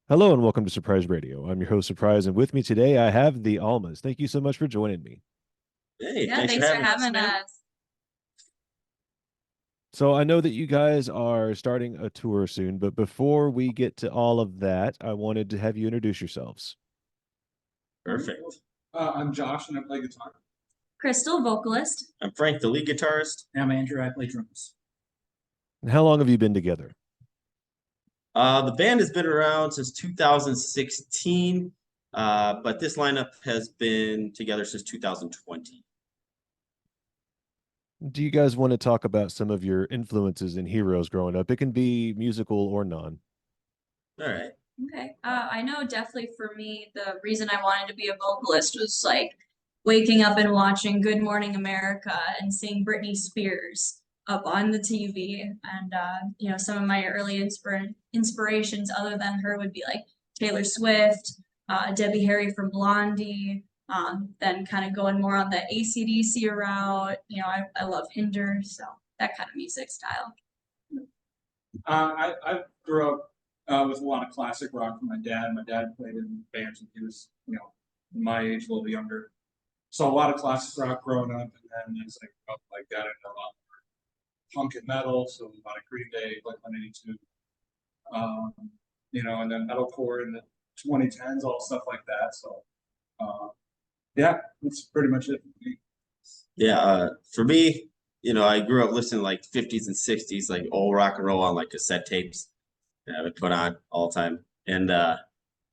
Hello and welcome to Surprise Radio. I'm your host, Surprise, and with me today I have the Almas. Thank you so much for joining me. Hey, Yeah, thanks for thanks for having us, having man. us. So I know that you guys are starting a tour soon, but before we get to all of that, I wanted to have you introduce yourselves. Perfect. I'm Josh, and I play guitar. Crystal, vocalist. I'm Frank, the lead guitarist. I'm Andrew. I play drums. And how long have you been together? The band has been around since 2016, but this lineup has been together since 2020. Do you guys want to talk about some of your influences and heroes growing up? It can be musical or non. All right. Okay. I know definitely for me, the reason I wanted to be a vocalist was like waking up and watching Good Morning America and seeing Britney Spears up on the TV. And some of my early inspirations other than her would be like Taylor Swift, Debbie Harry from Blondie, then kind of going more on the AC/DC route. I love Hinder, so that kind of music style. I grew up with a lot of classic rock from my dad. My dad played in bands when he was, my age, a little younger. So a lot of classic rock growing up, and then as I grew up, I got into a lot more punk and metal. So a lot of Green Day, Blink-182, and then metalcore in the 2010s, all stuff like that. So, yeah, that's pretty much it for me. Yeah, for me, I grew up listening to like 50s and 60s, like old rock and roll on like cassette tapes that I would put on all the time. And but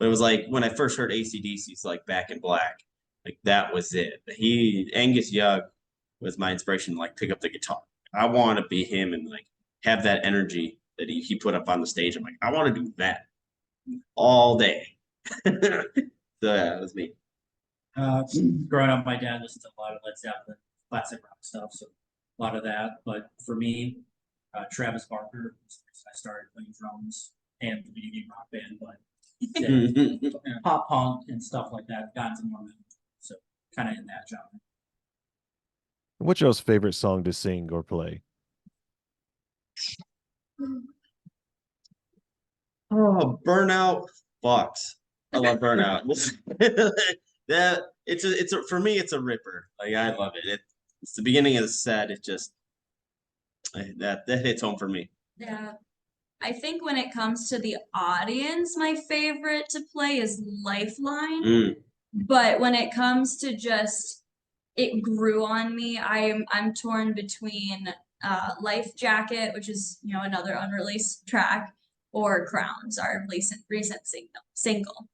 it was like when I first heard AC/DC's like Back in Black, like that was it. Angus Young was my inspiration to like pick up the guitar. I want to be him and like have that energy that he put up on the stage. I'm like, I want to do that all day. So yeah, that was me. Growing up, my dad listened to a lot of Led Zeppelin, classic rock stuff, so a lot of that. But for me, Travis Barker, I started playing drums and the video game rock band, but pop punk and stuff like that got into more metal, so kind of in that genre. What's y'all's favorite song to sing or play? Oh, Burnout fucks. I love Burnout. That for me it's a ripper. Like I love it. It's the beginning of the set. It just that hits home for me. Yeah. I think when it comes to the audience, my favorite to play is Lifeline. Mm. But when it comes to just it grew on me, I'm torn between Life Jacket, which is another unreleased track, or Crowns, our recent single.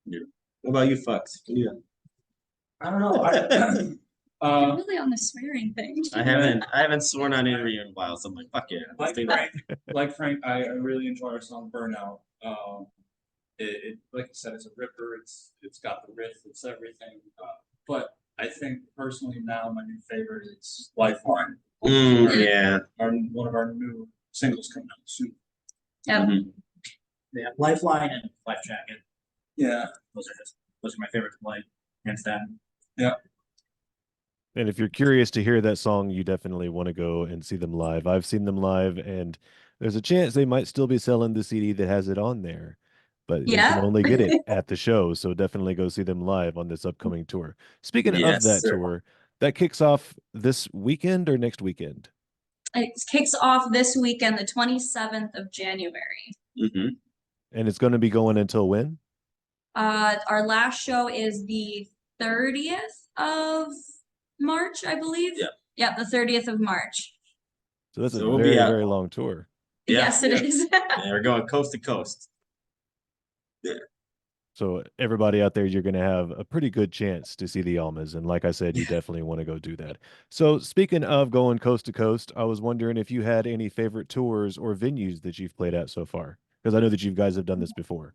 Yeah. What about you, fucks? Yeah. I don't know. I'm really on the swearing thing. I haven't sworn on interview in a while, so I'm like, fuck yeah. Like Frank, I really enjoy our song Burnout. It like I said, it's a ripper. It's got the riff. It's everything. But I think personally now my new favorite is Lifeline. Yeah. One of our new singles coming out soon. Yep. Mm-hmm. Yeah, Lifeline and Life Jacket. Yeah. Those are my favorite to play, hands down. Yeah. And if you're curious to hear that song, you definitely want to go and see them live. I've seen them live, and there's a chance they might still be selling the CD that has it on there, but you can Yeah. only get it at the show. So definitely go see them live on this upcoming tour. Speaking of Yes, that sir. tour, that kicks off this weekend or next weekend? It kicks off this weekend, the 27th of January. Mm-hmm. And it's going to be going until when? Our last show is the 30th of March, I believe. Yeah. Yeah, the 30th of March. So that's So a we'll very, be out. very long tour. Yeah, Yes, it is. Yeah, we're going coast to coast. Yeah. So everybody out there, you're going to have a pretty good chance to see the Almas. And like I said, you definitely want to go do that. So speaking of going coast to coast, I was wondering if you had any favorite tours or venues that you've played at so far, because I know that you guys have done this before.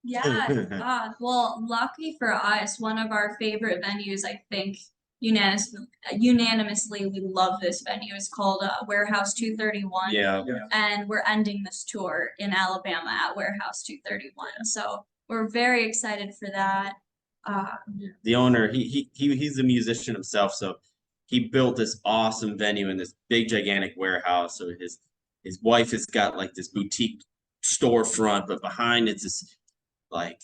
Yeah. Well, lucky for us, one of our favorite venues, I think unanimously, we love this venue. It's called Warehouse 231. Yeah. And we're ending this tour in Alabama at Warehouse 231. So we're very excited for that. The owner, he's a musician himself, so he built this awesome venue in this big gigantic warehouse. So his wife has got like this boutique storefront, but behind it's this like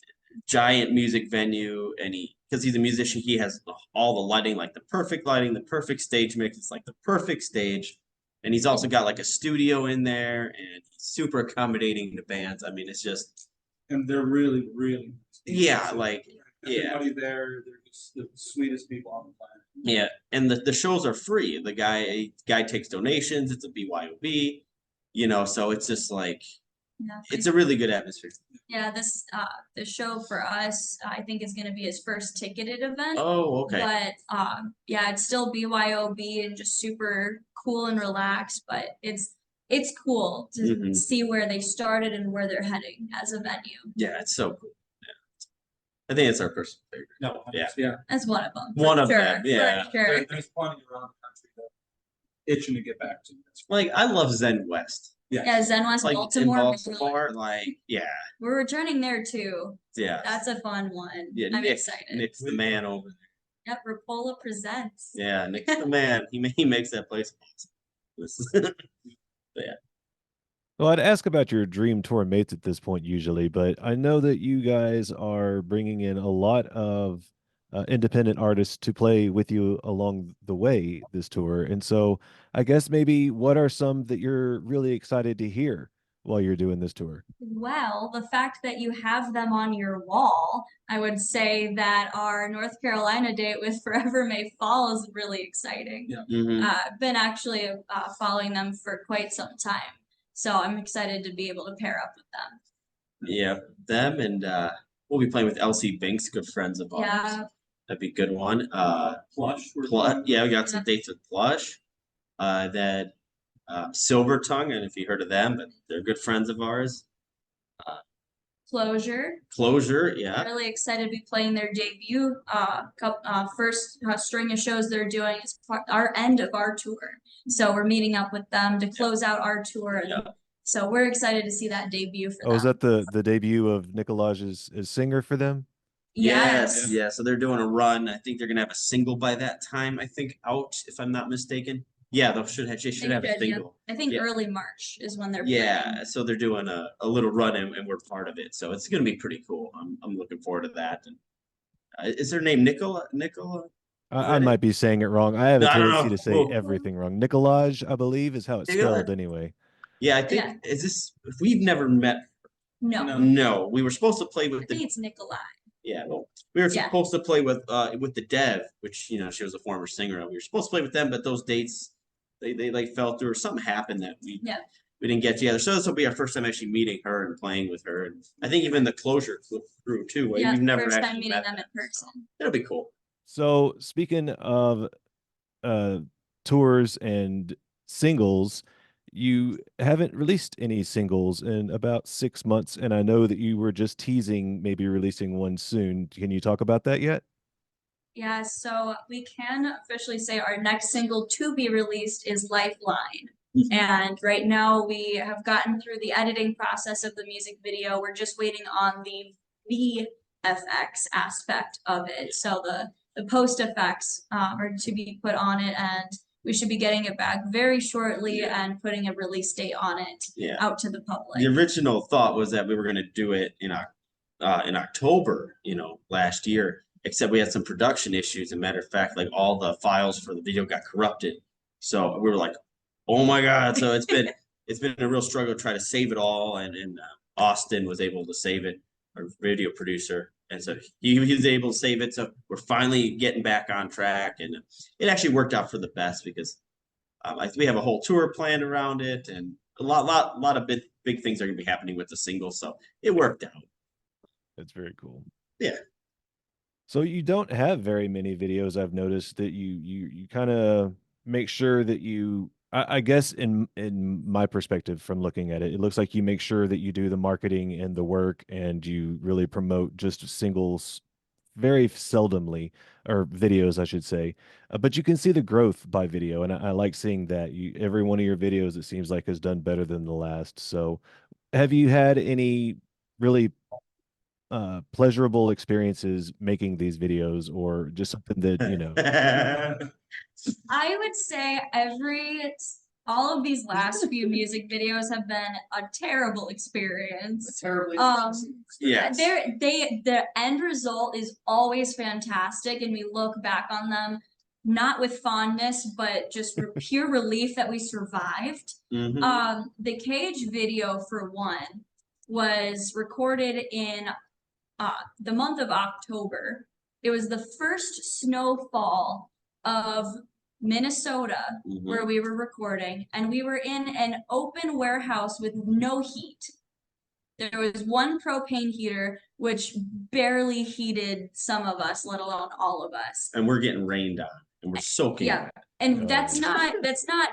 giant music venue. And because he's a musician, he has all the lighting, like the perfect lighting, the perfect stage mix. It's like the perfect stage. And he's also got like a studio in there, and he's super accommodating to bands. I mean, it's just And they're really, really nice people. yeah, like yeah. Everybody there, they're just the sweetest people on the planet. Yeah, and the shows are free. The guy takes donations. It's a BYOB, so it's just like Yeah. it's a really good atmosphere. Yeah, the show for us, I think is gonna be his first ticketed event. Oh, okay. But yeah, it's still BYOB and just super cool and relaxed, but it's cool to Mhm. see where they started and where they're heading as a venue. Yeah, it's so cool. Yeah. I think it's our personal favorite. No, Yeah. Yeah, That's one of them. One for of sure, them, yeah. For sure. there's plenty around the country that itching to get back to. Like I love Zen West. Yeah, Zen West Like in Baltimore. Baltimore, like yeah, We're returning there too. yeah. That's a fun one. Yeah, I'm Nick, excited. Nick's the man over there. Yep, Rapola presents. Yeah, Nick's the man. He makes that place awesome. Yeah. Well, I'd ask about your dream tour mates at this point usually, but I know that you guys are bringing in a lot of independent artists to play with you along the way this tour. And so I guess maybe what are some that you're really excited to hear while you're doing this tour? Well, the fact that you have them on your wall, I would say that our North Carolina date with Forever May Fall is really exciting. Yeah. Mhm. I've been actually following them for quite some time, so I'm excited to be able to pair up with them. Yeah, them and we'll be playing with LC Binks, good friends of ours. Yeah, That'd be a good one. Plush. Yeah, we got some dates with Plush. Then Silver Tongue, and if you heard of them, but they're good friends of ours. Closure. Closure, yeah. Really excited to be playing their debut. First string of shows they're doing is our end of our tour, so we're meeting up with them to close out our tour. And Yeah. so we're excited to see that debut for Oh, them. is that the debut of Nicolaj as singer for them? Yes. Yeah. So they're doing a run. I think they're gonna have a single by that time. I think out, if I'm not mistaken. Yeah, they should have a Yeah. single. I think Yeah. early March is when they're Yeah, playing. so they're doing a little run, and we're part of it. So it's gonna be pretty cool. I'm looking forward to that. And is their name Nicola? I might be saying it wrong. I have a I don't tendency know. to say Well- everything wrong. Nicolaj, I believe, is how it's spelled anyway. Yeah, I think Yeah. is this if we've never met. No, No. No, we were supposed to play I with think the it's Nikolai. yeah. Well, we were Yeah. supposed to play with the Dev, which she was a former singer of. We were supposed to play with them, but those dates they like fell through or something happened that we didn't get together. So this will be our first time actually meeting her and playing with her. And I think even the Closure crew too. Yeah, We've never first time actually meeting met them in them, so person. it'll be cool. So speaking of uh tours and singles, you haven't released any singles in about 6 months, and I know that you were just teasing maybe releasing one soon. Can you talk about that yet? Yeah, so we can officially say our next single to be released is Lifeline. And right now we have gotten through the editing process of the music video. We're just waiting on the VFX aspect of it. So the post effects are to be put on it, and we should be getting it back very shortly and putting a release date on it out to the public. The original thought was that we were going to do it in October, last year. Except we had some production issues. As a matter of fact, like all the files for the video got corrupted. So we were like, "Oh my god!" So it's been a real struggle to try to save it all. And Austin was able to save it, our video producer, and so he was able to save it. So we're finally getting back on track, and it actually worked out for the best because we have a whole tour planned around it, and a lot of big things are going to be happening with the single. So it worked out. That's very cool. Yeah. So you don't have very many videos. I've noticed that you kind of make sure that I guess in my perspective from looking at it, it looks like you make sure that you do the marketing and the work, and you really promote just singles very seldomly, or videos, I should say. But you can see the growth by video, and I like seeing that. Every one of your videos, it seems like, has done better than the last. So have you had any really pleasurable experiences making these videos, or just something that I would say every all of these last few music videos have been a terrible experience. Terribly. Yes. The end result is always fantastic, and we look back on them not with fondness, but just pure relief that we survived. Mhm. The cage video, for one, was recorded in the month of October. It was the first snowfall of Minnesota where we were recording, and we were in an open warehouse with no heat. There was one propane heater, which barely heated some of us, let alone all of us. And we're getting rained on, and we're soaking Yeah. wet. And Oh. that's not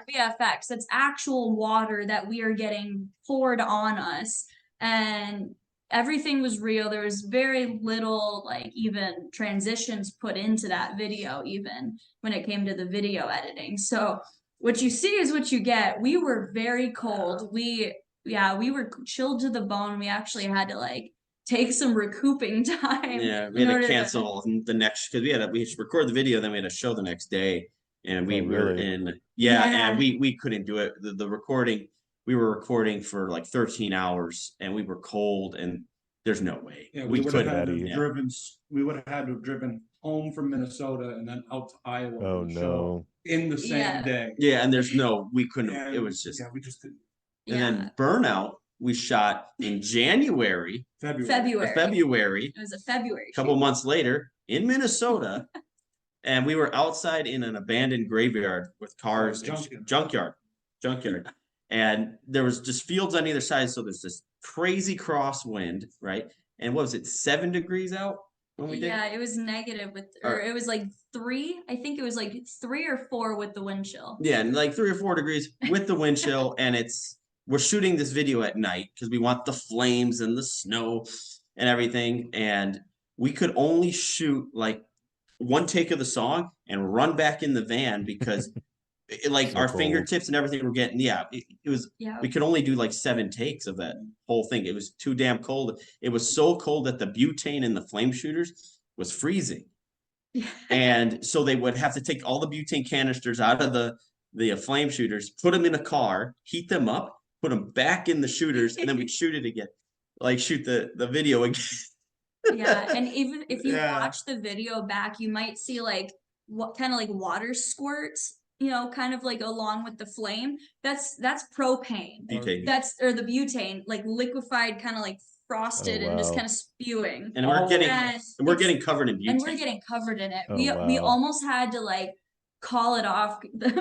VFX. That's actual water that we are getting poured on us. And everything was real. There was very little like even transitions put into that video, even when it came to the video editing. So what you see is what you get. We were very cold. We were chilled to the bone. We actually had to like take some recouping time. Yeah, we had to cancel the next because we record the video, then we had a show the next day, and we Oh, were really? in Yeah. and we couldn't do it. The recording, we were recording for like 13 hours, and we were cold, and there's no way Yeah, we would have couldn't. had to have Yeah. driven. We would have had to have driven home from Minnesota and then out to Iowa Oh, for the no. show in the same Yeah. day. Yeah, and there's no, we couldn't. And It was just, yeah, we just couldn't. and Yeah. then Burnout, we shot in January or February. February, It was a February. a couple months later in Minnesota, and we were outside in an abandoned graveyard with cars, junkyard, and there was just fields on either side. So there's this crazy crosswind, right? And what was it, 7 degrees out when we did? Yeah, it was negative with, or it was like 3. I think it was like 3 or 4 with the wind chill. Yeah, and like 3 or 4 degrees with the wind chill, and we're shooting this video at night because we want the flames and the snow and everything, and we could only shoot like one take of the song and run back in the van because like So our cold. fingertips and everything were getting it was Yeah. we could only do like 7 takes of that whole thing. It was too damn cold. It was so cold that the butane in the flame shooters was freezing. And so they would have to take all the butane canisters out of the flame shooters, put them in a car, heat them up, put them back in the shooters, and then we'd shoot it again, like shoot the video again. Yeah, and even if you Yeah. watch the video back, you might see like what kind of like water squirts, you know, kind of like along with the flame. That's propane. Butane. That's or the butane, like liquefied, kind of like frosted Oh, and just wow. kind of spewing. And we're getting it's- covered in butane. And we're getting covered in it. Oh, We wow. almost had to like call it off.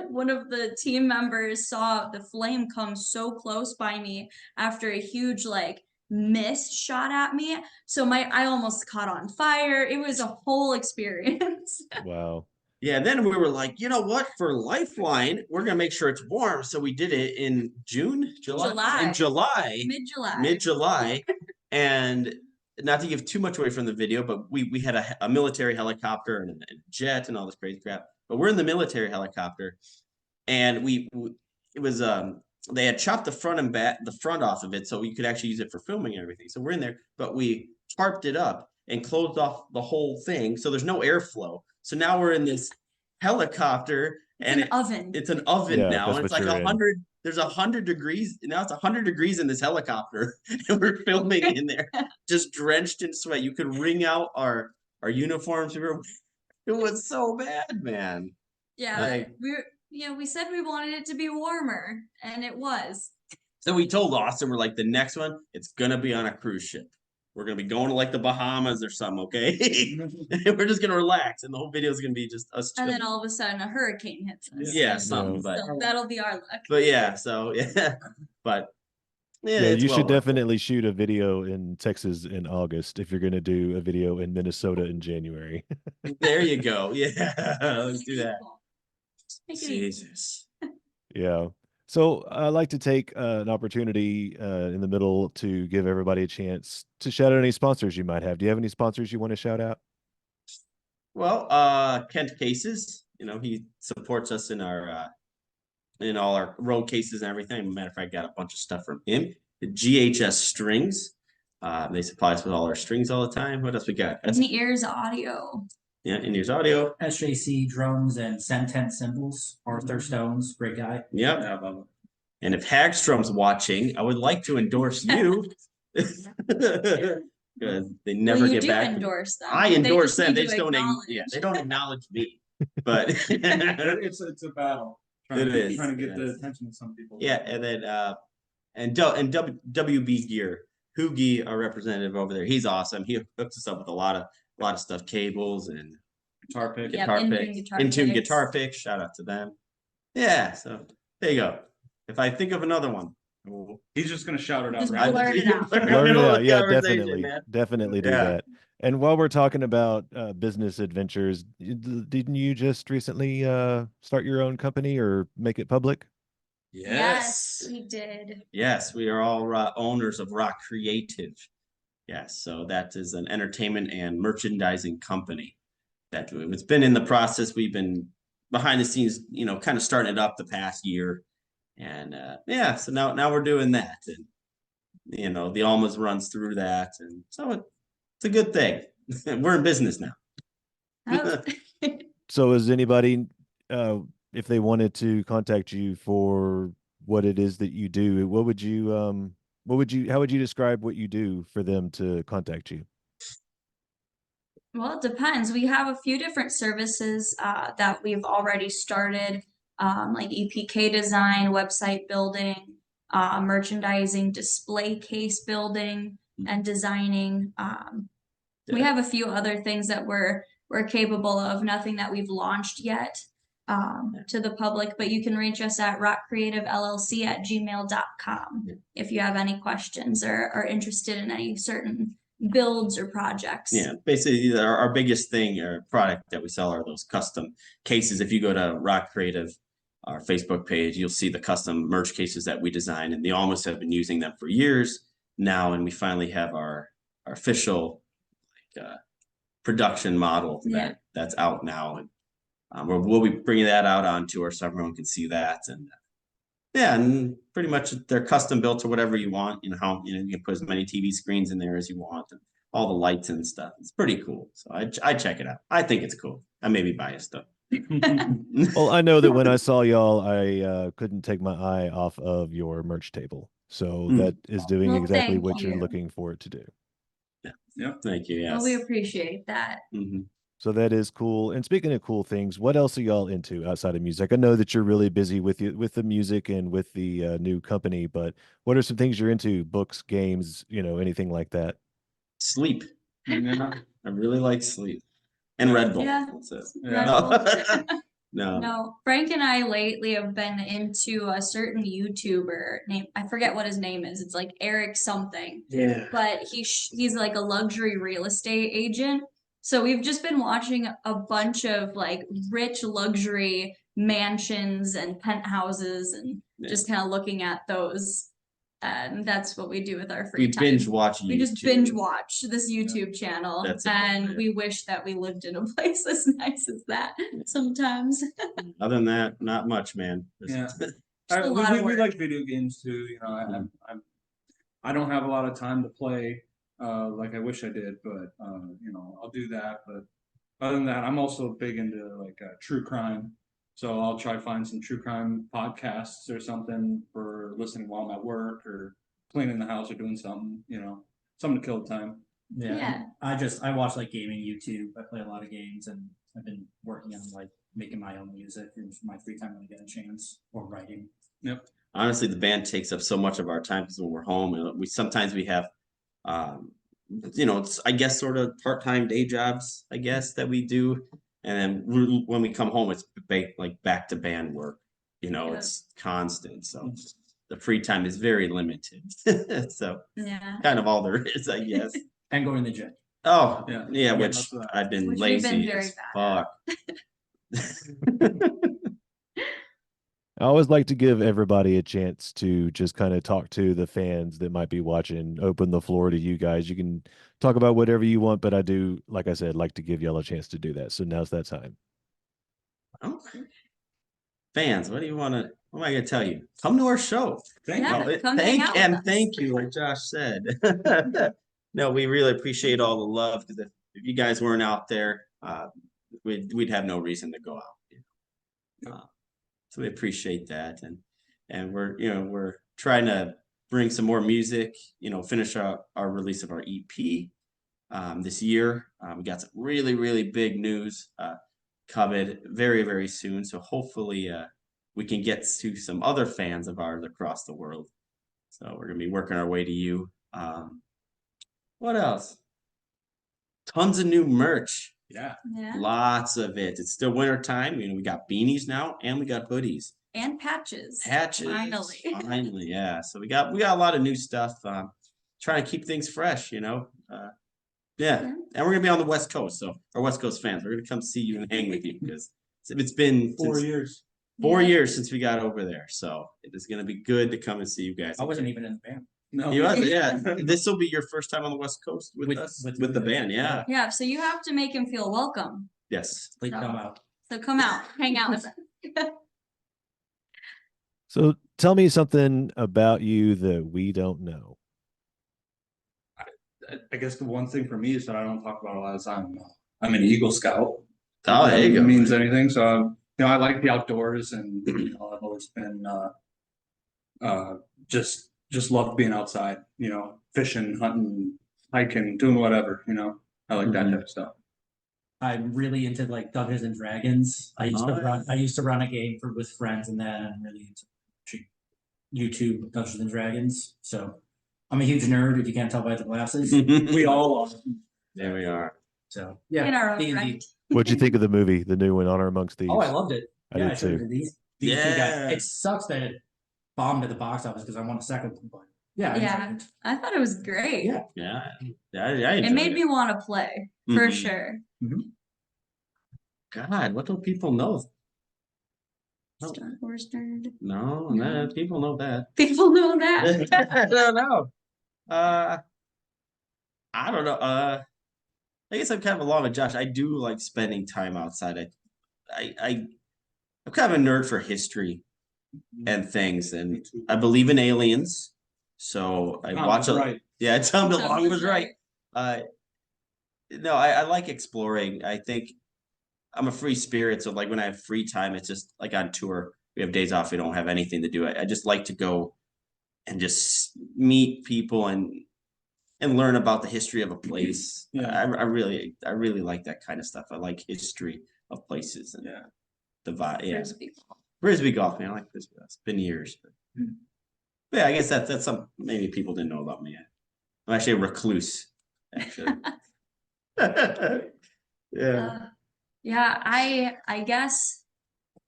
One of the team members saw the flame come so close by me after a huge like mist shot at me. So I almost caught on fire. It was a whole experience. Wow. Yeah, then we were like, you know what? For Lifeline, we're gonna make sure it's warm. So we did it in June, July, in July, Mid-July. mid-July, and not to give too much away from the video, but we had a military helicopter and a jet and all this crazy crap. But we're in the military helicopter, and it was they had chopped the front and back the front off of it so we could actually use it for filming and everything. So we're in there, but we tarped it up and closed off the whole thing, so there's no airflow. So now we're in this helicopter, and oven. it's an oven Yeah, now. that's And it's what like you're in. 100. There's 100 degrees now. It's 100 degrees in this helicopter, and we're filming in there, just drenched in sweat. You could wring out our uniforms. It was so bad, man. Yeah, Like- we said we wanted it to be warmer, and it was. So we told Austin, we're like, the next one, it's gonna be on a cruise ship. We're gonna be going to like the Bahamas or something, okay? And we're just gonna relax, and the whole video is gonna be just us. And then chilling. all of a sudden, a hurricane hits us. Yeah, and something, but so that'll be our luck. yeah, so yeah, but yeah, Yeah, it's you well should worth it. definitely shoot a video in Texas in August if you're going to do a video in Minnesota in January. There you go. Yeah, let's do that. Just make it easy. Jesus. Yeah. So I'd like to take an opportunity in the middle to give everybody a chance to shout out any sponsors you might have. Do you have any sponsors you want to shout out? Well, Kent Cases, he supports us in our in all our road cases and everything. Matter of fact, I got a bunch of stuff from him. The GHS Strings. They supply us with all our strings all the time. What else we got? In the ears audio. Yeah, in-ears audio. SJC Drones and Sentent Symbols, Arthur Stones, great guy. Yep. Yeah, I love it. And if Hagstrom's watching, I would like to endorse you. Because they never Well, you get do back. endorse them. I They endorse just them. need They to just don't. acknowledge. Yeah, they don't acknowledge me. But It's a battle. It is, Trying to get the yes. attention of some people. yeah, and then WB Gear, Hoogie, our representative over there, he's awesome. He hooks us up with a lot of stuff, cables and Guitar pick. Yep, guitar Intune picks, guitar Intune picks. guitar picks. Shout out to them. Yeah, so there you go. If I think of another one, He's just gonna shout it out. Just right? blurt it out. Blurt it out. Yeah, Conversation, definitely. man. Definitely do Yeah. that. And while we're talking about business adventures, didn't you just recently start your own company or make it public? Yes, we did. Yes, we are all owners of Rock Creative. Yes, so that is an entertainment and merchandising company. That it's been in the process. We've been behind the scenes, kind of starting it up the past year, and yeah. So now we're doing that, and the Almas runs through that, and so it's a good thing. We're in business now. Oh. So is anybody, if they wanted to contact you for what it is that you do, how would you describe what you do for them to contact you? Well, it depends. We have a few different services that we've already started, like EPK design, website building, merchandising, display case building, and designing. We Yeah. have a few other things that we're capable of, nothing that we've launched yet to the public, but you can reach us at rockcreativellc@gmail.com if you have any questions or are interested in any certain builds or projects. Yeah, basically our biggest thing or product that we sell are those custom cases. If you go to Rock Creative, our Facebook page, you'll see the custom merch cases that we design, and the Almas have been using them for years now, and we finally have our official production model that's out now, and we'll be bringing that out on tour so everyone can see that. And yeah, and pretty much they're custom built to whatever you want. You can put as many TV screens in there as you want, and all the lights and stuff. It's pretty cool. So I check it out. I think it's cool. I may be biased though. Well, I know that when I saw y'all, I couldn't take my eye off of your merch table. So that is doing Well, exactly thank what you're you. looking for it to do. Yeah. Thank you. Yes. Well, we appreciate that. So that is cool. And speaking of cool things, what else are y'all into outside of music? I know that you're really busy with the music and with the new company, but what are some things you're into? Books, games, anything like that? Sleep. Yeah. I really like sleep. And Red Bull. Yeah. That's it. Red No. Bull. No. No, Frank and I lately have been into a certain YouTuber name. I forget what his name is. It's like Eric something, Yeah. but he's like a luxury real estate agent. So we've just been watching a bunch of like rich luxury mansions and penthouses and just kind of looking at those. And that's what we do with our free We time. binge watch. We just YouTube. binge watch this YouTube channel, That's and appropriate. we wish that we lived in a place as nice as that sometimes. Other than that, not much, man. Yeah. a lot of We work. like video games too. I don't have a lot of time to play like I wish I did, but I'll do that. But other than that, I'm also big into like true crime. So I'll try to find some true crime podcasts or something for listening while I'm at work or cleaning the house or doing something, something to kill the time. Yeah. I watch like gaming YouTube. I play a lot of games, and I've been working on like making my own music in my free time when I get a chance, or writing. Yep. Honestly, the band takes up so much of our time because when we're home, and we have, it's I guess sort of part-time day jobs, I guess that we do, and then when we come home, it's back to band work. It's constant, so the free time is very limited. So Yeah. kind of all there is, I guess. And going to the gym. Oh Yeah, which that's what I've been Which we've been lazy very as bad fuck. I always like to give everybody a chance to just kind of talk to the fans that might be watching, open the floor to you guys. You can talk about whatever you want, but I do, like I said, like to give y'all a chance to do that. So now's that time. Okay. Fans, what am I gonna tell you? Come to our show. Yeah, come hang out with us. Thank you, like Josh said. No, we really appreciate all the love, because if you guys weren't out there, we'd have no reason to go out. So we appreciate that, and we're trying to bring some more music, finish our release of our EP this year. We got some really big news coming very, very soon. So hopefully we can get to some other fans of ours across the world. So we're gonna be working our way to you. What else? Tons of new merch. Yeah. Yeah. Lots of it. It's still winter time. We got beanies now and we got hoodies. And patches. Patches. Finally. Finally, yeah. So we got a lot of new stuff. Trying to keep things fresh, Yeah. And we're gonna be on the West Coast, so our West Coast fans, we're gonna come see you and hang with you because it's been 4 years. 4 Yeah. years since we got over there. So it is gonna be good to come and see you guys. I wasn't even in the band. No. You was, yeah. This will be your first time on the West Coast with us, with the band, yeah. Yeah, so you have to make him feel welcome. Yes. Please come out. So come out, hang out with us. So tell me something about you that we don't know. I guess the one thing for me is that I don't talk about a lot of time. I'm an Eagle Scout. Oh, there you If it go. means anything. So I like the outdoors, and I've always been just love being outside. Fishing, hunting, hiking, doing whatever. I like that type of stuff. I'm really into like Dungeons and Dragons. I used to run a game with friends, and then I'm really into watching YouTube Dungeons and Dragons. So I'm a huge nerd. If you can't tell by the glasses, We all are. There we are. so In our own D&D. right. What'd you think of the movie, the new one, Honor Amongst Thieves? Oh, I loved it. I Yeah, did showed it too. to these two Yeah. guys. It sucks that it bombed at the box office because I want a second one. But yeah, I Yeah. enjoyed it. I thought it was great. Yeah. Yeah. I It enjoyed made me want to play for Mhm. sure. God, what do people know? Oh. Star Wars nerd. No, No. people know that. People know that. I don't know. I don't know. I guess I'm kind of along with Josh. I do like spending time outside. I'm kind of a nerd for history and things, and I believe in aliens. So I watch a Right. yeah. Tom Tom DeLonge was was right. No, I like exploring. I think I'm a free spirit, so like when I have free time, it's just like on tour. We have days off. We don't have anything to do. I just like to go and just meet people and learn about the history of a place. Yeah. I really like that kind of stuff. I like history of places and the vibe. Yeah, Frisbee golf, man. I like Frisbee. It's been years. But yeah, I guess that's something maybe people didn't know about me. I'm actually a recluse. Actually. Yeah. Yeah, I guess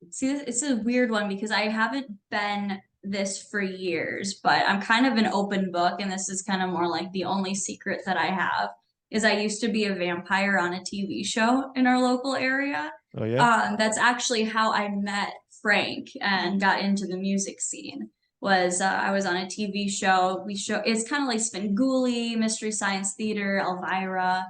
see it's a weird one because I haven't been this for years, but I'm kind of an open book, and this is kind of more like the only secret that I have is I used to be a vampire on a TV show in our local area. Oh yeah. That's actually how I met Frank and got into the music scene. Was I was on a TV show. It's kind of like Svengoolie, Mystery Science Theater, Elvira.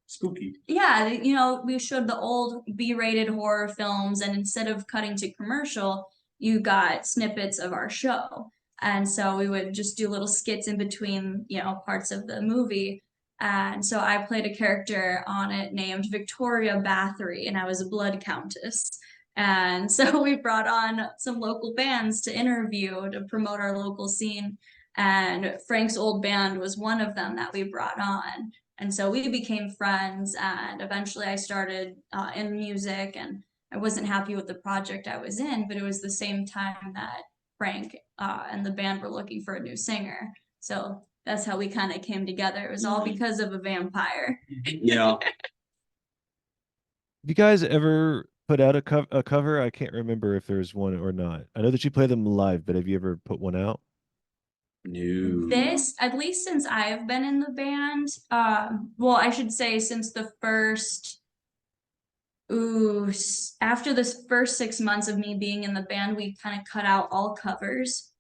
Spooky. Yeah, we showed the old B-rated horror films, and instead of cutting to commercial, you got snippets of our show. And so we would just do little skits in between, parts of the movie. And so I played a character on it named Victoria Bathory, and I was a blood countess. And so we brought on some local bands to interview to promote our local scene. And Frank's old band was one of them that we brought on. And so we became friends, and eventually I started in music, and I wasn't happy with the project I was in, but it was the same time that Frank and the band were looking for a new singer. So that's how we kind of came together. It was all because of a vampire. Yeah. Have you guys ever put out a cover? I can't remember if there's one or not. I know that you play them live, but have you ever put one out? No. This, at least since I've been in the band, well, I should say since the first, after the first 6 months of me being in the band, we kind of cut out all covers.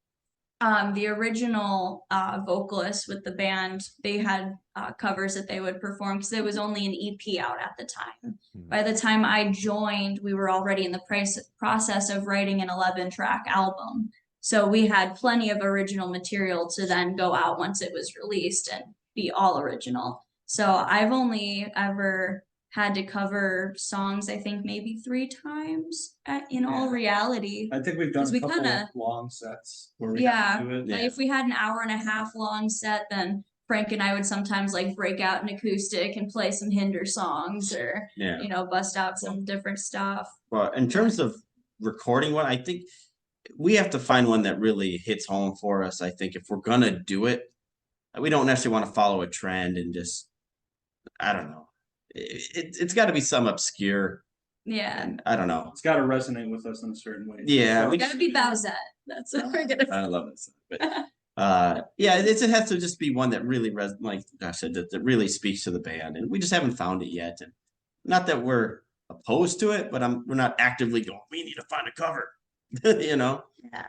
The original vocalist with the band, they had covers that they would perform because there was only an EP out at the time. By the time I joined, we were already in the process of writing an 11-track album. So we had plenty of original material to then go out once it was released and be all original. So I've only ever had to cover songs, I think maybe 3 times in all Yeah. reality. I think we've done 'Cause a we couple kinda- long sets where we Yeah, have to do it. like Yeah. if we had an hour and a half long set, then Frank and I would sometimes like break out an acoustic and play some Hinder songs or, Yeah. you know, bust out some different stuff. Well, in terms of recording one, I think we have to find one that really hits home for us. I think if we're gonna do it, we don't necessarily want to follow a trend and just, I don't know. It's got to be some obscure, Yeah. and I don't know. It's gotta resonate with us in a certain way. Yeah, It's gotta be Bowsette. That's what we're gonna. I love this, but yeah, it has to just be one that really like Gosh said, that really speaks to the band, and we just haven't found it yet. And not that we're opposed to it, but we're not actively going, we need to find a cover, you know. Yeah.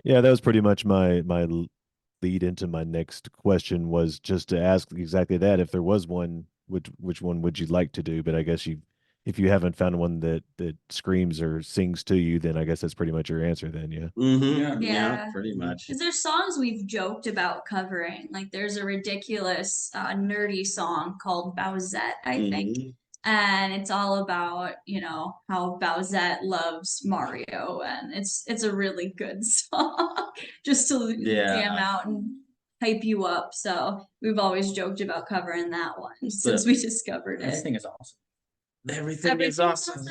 Yeah, that was pretty much my lead into my next question, was just to ask exactly that. If there was one, which one would you like to do? But I guess if you haven't found one that screams or sings to you, then I guess that's pretty much your answer then, yeah. Yeah, Yeah. pretty much. Is there songs we've joked about covering? Like there's a ridiculous nerdy song called Bowsette, I think. Mhm. And it's all about, you know, how Bowsette loves Mario, and it's a really good song just to jam out and hype you up. So we've always joked about covering that one since we discovered it. Everything is awesome. Everything is awesome.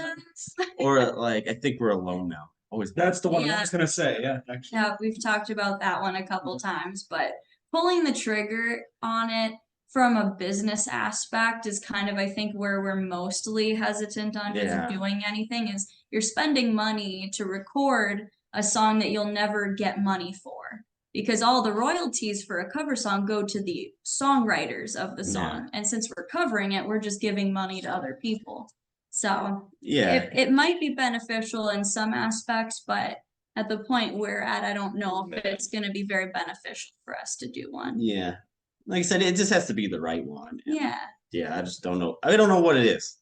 Or like, I think we're alone now. Always. That's the one I Yeah. was gonna say, yeah, actually. Yeah, we've talked about that one a couple times, but pulling the trigger on it from a business aspect is kind of, I think, where we're mostly hesitant on Yeah. doing anything. Is you're spending money to record a song that you'll never get money for, because all the royalties for a cover song go to the songwriters of the song. And since we're covering it, we're just giving money to other people. So Yeah. it might be beneficial in some aspects, but at the point we're at, I don't know if it's gonna be very beneficial for us to do one. Yeah. Like I said, it just has to be the right one. And Yeah. yeah, I just don't know. I don't know what it is.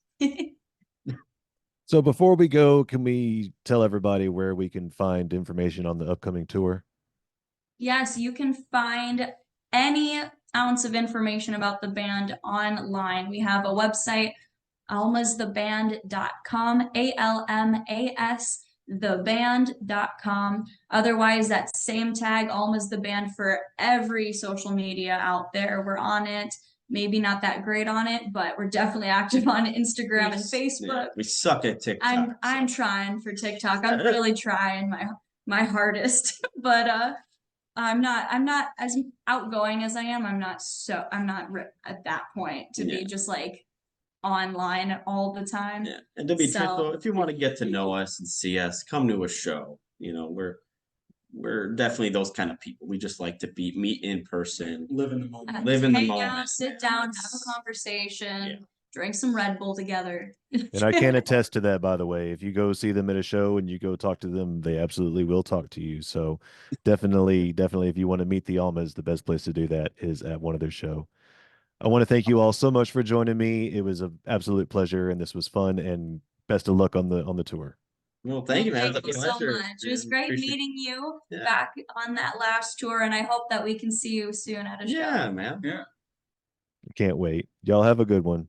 So before we go, can we tell everybody where we can find information on the upcoming tour? Yes, you can find any ounce of information about the band online. We have a website, almastheband.com, ALMAS theband.com. Otherwise, that same tag, Alma's the Band, for every social media out there. We're on it. Maybe not that great on it, but we're definitely active on Instagram and Facebook. We suck at TikTok. I'm trying for TikTok. I'm really trying my hardest, but I'm not as outgoing as I am. I'm not at that point to be just like online all the time. Yeah, and to be So- truthful, if you want to get to know us and see us, come to a show. You know, we're definitely those kind of people. We just like to meet in person. Live in the moment. Live in the Hang moment. out, sit down, have a conversation, drink some Red Bull together. And I can attest to that, by the way. If you go see them at a show and you go talk to them, they absolutely will talk to you. So definitely, if you want to meet the Almas, the best place to do that is at one of their show. I want to thank you all so much for joining me. It was an absolute pleasure, and this was fun, and best of luck on the tour. Well, thank you, man. Thank you so much. It was great meeting you back on that last tour, and I hope that we can see you soon at a show. Yeah, man. Yeah. Can't wait. Y'all have a good one.